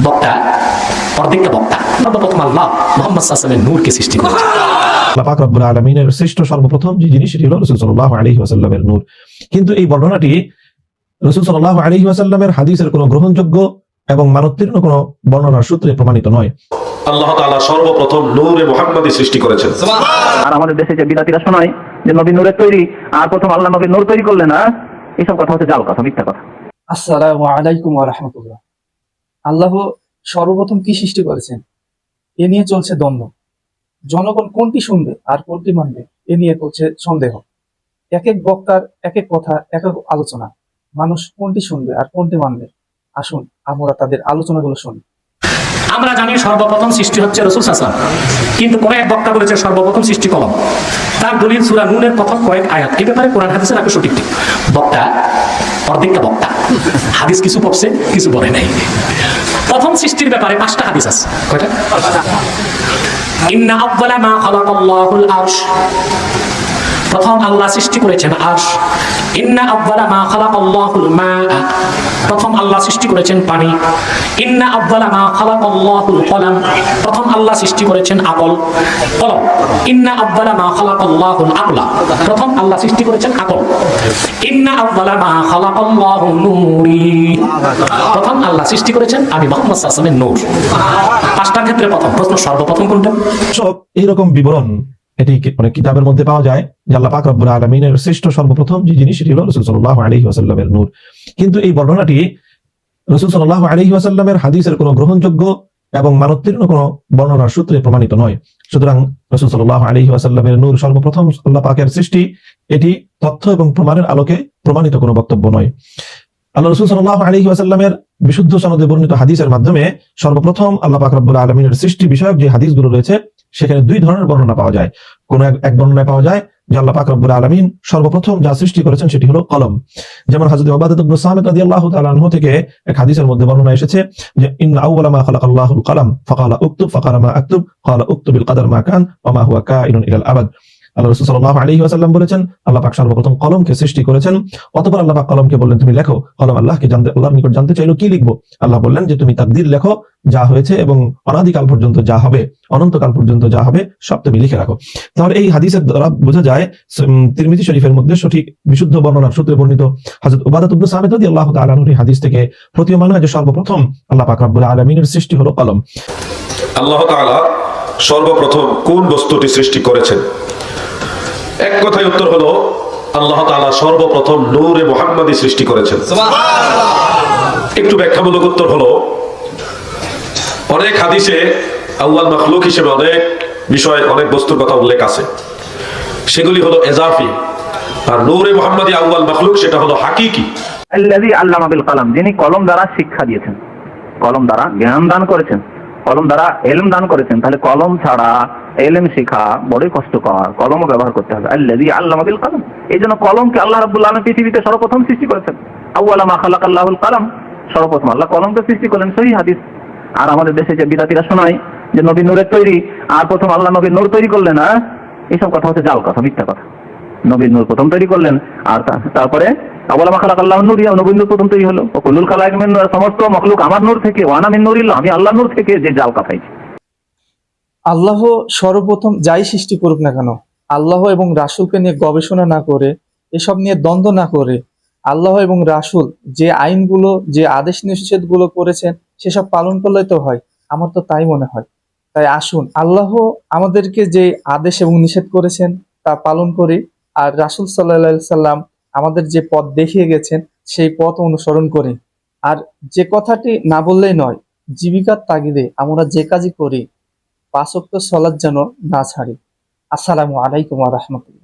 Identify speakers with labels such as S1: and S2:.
S1: বক্তা অর্ধেকটা বক্তা সর্বপ্রথম আল্লাহ মুহাম্মদ সাল্লাল্লাহু আলাইহি ওয়াসাল্লামের নূরকে সৃষ্টি করেছেন।
S2: আল্লাহ পাক রব্বুল আলামিনের শ্রেষ্ঠ সর্বপ্রথম যে জিনিস সেটি হলো রাসূল সাল্লাল্লাহু আলাইহি ওয়াসাল্লামের নূর। কিন্তু এই বর্ণনাটি রাসূল সাল্লাল্লাহু আলাইহি ওয়াসাল্লামের হাদিসের কোনো গ্রহণযোগ্য এবং মানোত্তীর্ণ কোনো বর্ণনার সূত্রে প্রমাণিত নয়।
S3: আল্লাহ তাআলা সর্বপ্রথম নূরে মুহাম্মাদি সৃষ্টি করেছেন।
S4: আর আমাদের দেশে যে বিদাতিরা শোনায় যে নবী নূরের তৈরি আর প্রথম আল্লাহ নবী নূর তৈরি করলেন না, এইসব কথা হচ্ছে জাল কথা, মিথ্যা কথা।
S5: আসসালামু আলাইকুম ওয়া রাহমাতুল্লাহ। আল্লাহ সর্বপ্রথম কি সৃষ্টি করেছেন এ নিয়ে চলছে দ্বন্দ্ব। জনগণ কোনটি শুনবে আর কোনটি মানবে এ নিয়ে চলছে সন্দেহ। এক এক বক্তার এক এক কথা, এক এক আলোচনা। মানুষ কোনটি শুনবে আর কোনটি মানবে, আসুন আমরা তাদের আলোচনাগুলো শুনি।
S1: আমরা জানি সর্বপ্রথম সৃষ্টি হচ্ছে রাসূল সাল্লাল্লাহু আলাইহি ওয়াসাল্লাম, কিন্তু কোন এক বক্তা বলেছে সর্বপ্রথম সৃষ্টি কলম। তার দলিল সূরা নূনের প্রথম কয়েক আয়াত। এই ব্যাপারে কোরআন হাদিসের আগে সঠিক ঠিক। বক্তা অর্ধেকটা বক্তা, হাদিস কিছু পড়ছে কিছু বলে নাই। প্রথম সৃষ্টির ব্যাপারে 5টা হাদিস আছে। কয়টা? ইন্না আউয়ালা মা খালাকাল্লাহুল আরশ, প্রথম আল্লাহ সৃষ্টি করেছেন আরশ। ইন্না আউয়ালা মা খালাকাল্লাহুল মা, প্রথম আল্লাহ সৃষ্টি করেছেন পানি। ইন্না আউয়ালা মা খালাকাল্লাহুল কলাম, প্রথম আল্লাহ সৃষ্টি করেছেন কলম। ইন্না আউয়ালা মা খালাকাল্লাহুল আকলা, প্রথম আল্লাহ সৃষ্টি করেছেন আকল। ইন্না আউয়ালা মা খালাকাল্লাহু নূরি, প্রথম আল্লাহ সৃষ্টি করেছেন আমি মুহাম্মদ সাল্লাল্লাহু আলাইহি ওয়াসাল্লামের নূর। 5টার ক্ষেত্রে প্রথম। প্রশ্ন সর্বপ্রথম কোনটা?
S2: সব এইরকম বিবরণ এটি অনেক কিতাবের মধ্যে পাওয়া যায় যে আল্লাহ পাক রব্বুল আলামিনের শ্রেষ্ঠ সর্বপ্রথম যে জিনিস সেটি হলো রাসূল সাল্লাল্লাহু আলাইহি ওয়াসাল্লামের নূর। কিন্তু এই বর্ণনাটি রাসূল সাল্লাল্লাহু আলাইহি ওয়াসাল্লামের হাদিসের কোনো গ্রহণযোগ্য এবং মানোত্তীর্ণ কোনো বর্ণনার সূত্রে প্রমাণিত নয়। সুতরাং রাসূল সাল্লাল্লাহু আলাইহি ওয়াসাল্লামের নূর সর্বপ্রথম আল্লাহ পাকের সৃষ্টি, এটি তথ্য এবং প্রমাণের আলোকে প্রমাণিত কোনো বক্তব্য নয়। আল্লাহ রাসূল সাল্লাল্লাহু আলাইহি ওয়াসাল্লামের বিশুদ্ধ সনদে বর্ণিত হাদিসের মাধ্যমে সর্বপ্রথম আল্লাহ পাক রব্বুল আলামিনের সৃষ্টি বিষয়ক যে হাদিসগুলো রয়েছে সেখানে 2 ধরনের বর্ণনা পাওয়া যায়। কোন এক বর্ণনায় পাওয়া যায় যে আল্লাহ পাক রব্বুল আলামিন সর্বপ্রথম যা সৃষ্টি করেছেন সেটি হলো কলম। যেমন হযরত উবাদাহ ইবনে সামিত রাদিয়াল্লাহু তাআলা আনহু থেকে এক হাদিসের মধ্যে বর্ণনা এসেছে যে ইন্না আউওয়ালা মা খালাকাল্লাহুল কলম ফাকালা উকতুব ফাকালা মা আকতুব ক্বালা উকতুবিল কদর মা কান ওয়া মা হুয়া কাইনুন ইলাল আবাদ। আল্লাহ রাসূল সাল্লাল্লাহু আলাইহি ওয়াসাল্লাম বলেছেন আল্লাহ পাক সর্বপ্রথম কলমকে সৃষ্টি করেছেন। অতঃপর আল্লাহ পাক কলমকে বললেন তুমি লেখো। কলম আল্লাহর নিকট জানতে চাইলো কি লিখবো। আল্লাহ বললেন যে তুমি তাকদীর লেখো, যা হয়েছে এবং অনাদিকাল পর্যন্ত যা হবে, অনন্তকাল পর্যন্ত যা হবে সব তুমি লিখে রাখো। তাহলে এই হাদিসের দ্বারা বোঝা যায় তিরমিজি শরীফের মধ্যে সঠিক বিশুদ্ধ বর্ণনার সূত্রে বর্ণিত হযরত উবাদাহ ইবনে সামিত রাদিয়াল্লাহু তাআলা আনহুর হাদিস থেকে প্রতীয়মান হয় যে সর্বপ্রথম আল্লাহ পাক রব্বুল আলামিনের সৃষ্টি হলো কলম।
S3: আল্লাহ তাআলা সর্বপ্রথম কোন বস্তুটি সৃষ্টি করেছেন? এক কথায় উত্তর হলো আল্লাহ তাআলা সর্বপ্রথম নূরে মুহাম্মাদি সৃষ্টি করেছেন। একটু ব্যাখ্যামূলক উত্তর হলো অনেক হাদিসে আউয়াল মাখলুক হিসেবে অনেক বিষয়, অনেক বস্তুর কথা উল্লেখ আছে, সেগুলি হলো এজাফি। আর নূরে মুহাম্মাদি আউয়াল মাখলুক সেটা হলো হাকিকি।
S4: আল্লাযী আল্লামা বিল কলম, যিনি কলম দ্বারা শিক্ষা দিয়েছেন, কলম দ্বারা জ্ঞান দান করেছেন, কলম দ্বারা ইলম দান করেছেন। তাহলে কলম ছাড়া ইলম শেখা বড়ই কষ্টকর, কলমও ব্যবহার করতে হবে। আল্লাযী আল্লামা বিল কলম, এইজন্য কলমকে আল্লাহ রাব্বুল আলামিন পৃথিবীতে সর্বপ্রথম সৃষ্টি করেছেন। আউওয়ালা মা খালাকাল্লাহুল কলম, সর্বপ্রথম আল্লাহ কলমকে সৃষ্টি করলেন, সহিহ হাদিস। আর আমাদের দেশে যে বিদাতিরা শোনায় যে নবী নূরের তৈরি আর প্রথম আল্লাহ নবী নূর তৈরি করলেন না, এইসব কথা হচ্ছে জাল কথা, মিথ্যা কথা। নবী নূর প্রথম তৈরি করলেন আর তারপরে আউওয়ালা মা খালাকাল্লাহুন নূর, নবী নূর প্রথম তৈরি হলো। ও কুল্লুল খালাইক মিন নূর, সমস্ত মাখলুক আমার নূর থেকে, ওয়া আনা মিন নূরিল্লাহ, আমি আল্লাহর নূর থেকে, যে জাল কথাই।
S5: আল্লাহ সর্বপ্রথম যাই সৃষ্টি করুক না কেন, আল্লাহ এবং রাসূলকে নিয়ে গবেষণা না করে, এসব নিয়ে দ্বন্দ্ব না করে, আল্লাহ এবং রাসূল যে আইনগুলো, যে আদেশ নিষেধগুলো করেছেন সেসব পালন করলে তো হয়। আমার তো তাই মনে হয়। তাই আসুন আল্লাহ আমাদেরকে যে আদেশ এবং নিষেধ করেছেন তা পালন করি, আর রাসূল সাল্লাল্লাহু আলাইহি সাল্লাম আমাদের যে পথ দেখিয়ে গেছেন সেই পথ অনুসরণ করি। আর যে কথাটি না বললেই নয়, জীবিকার তাগিদে আমরা যে কাজই করি 5 ওয়াক্ত সালাত যেন না ছাড়ি। আসসালামু আলাইকুম ওয়া রাহমাতুল্লাহ।